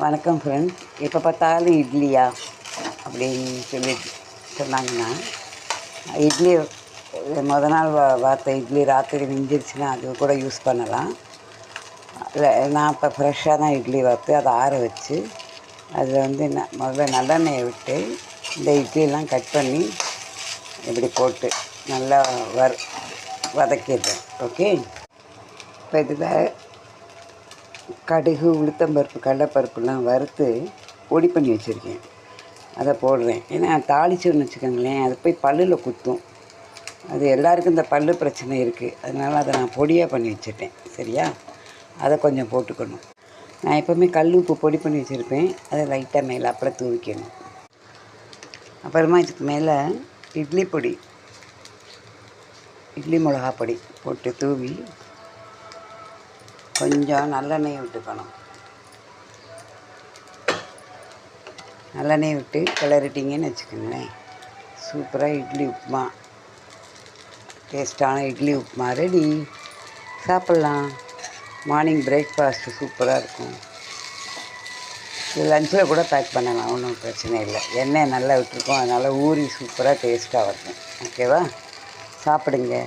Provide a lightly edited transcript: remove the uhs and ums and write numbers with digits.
வணக்கம் ஃப்ரெண்ட்ஸ். எப்போ பார்த்தாலும் இட்லியா அப்படின்னு சொன்னாங்கன்னா, இட்லி நாள் வார்த்த இட்லி ராத்திரி மிஞ்சிருச்சுன்னா அது கூட யூஸ் பண்ணலாம். இல்லை, நான் இப்போ ஃப்ரெஷ்ஷாக தான் இட்லி வார்த்து அதை ஆற வச்சு அதில் முதல்ல நல்லெண்ணெயை விட்டு இந்த இட்லியெல்லாம் கட் பண்ணி இப்படி போட்டு நல்லா வதக்கிடுறேன். ஓகே, இப்போ இதில் கடுகு, உளுத்தம்பருப்பு, கடலைப்பருப்புலாம் வறுத்து பொடி பண்ணி வச்சுருக்கேன். அதை போடுறேன். ஏன்னா தாளிச்சோன்னு வச்சுக்கோங்களேன், அது போய் பல்லில் குத்தும். அது எல்லாருக்கும் இந்த பல்லு பிரச்சனை இருக்குது. அதனால் அதை நான் பொடியாக பண்ணி வச்சுட்டேன். சரியா? அதை கொஞ்சம் போட்டுக்கணும். நான் எப்போவுமே கல் உப்பு பொடி பண்ணி வச்சுருப்பேன். அதை லைட்டாக மேலே அப்புறம் தூவிக்கணும். அப்புறமா இதுக்கு மேலே இட்லி பொடி, இட்லி மிளகா பொடி போட்டு தூவி கொஞ்சம் நல்லெண்ணெயை விட்டுக்கணும். நல்லெண்ணெயை விட்டு கிளறிட்டிங்கன்னு வச்சுக்கோங்களேன், சூப்பராக இட்லி உப்புமா, டேஸ்ட்டான இட்லி உப்புமா ரெடி. சாப்பிட்லாம். மார்னிங் பிரேக்ஃபாஸ்ட்டு சூப்பராக இருக்கும். இது லஞ்சில் கூட பேக் பண்ணலாம், ஒன்றும் பிரச்சனை இல்லை. எண்ணெய் நல்லா விட்டுருக்கோம், அதனால் ஊறி சூப்பராக டேஸ்ட்டாக இருக்கும். ஓகேவா? சாப்பிடுங்க.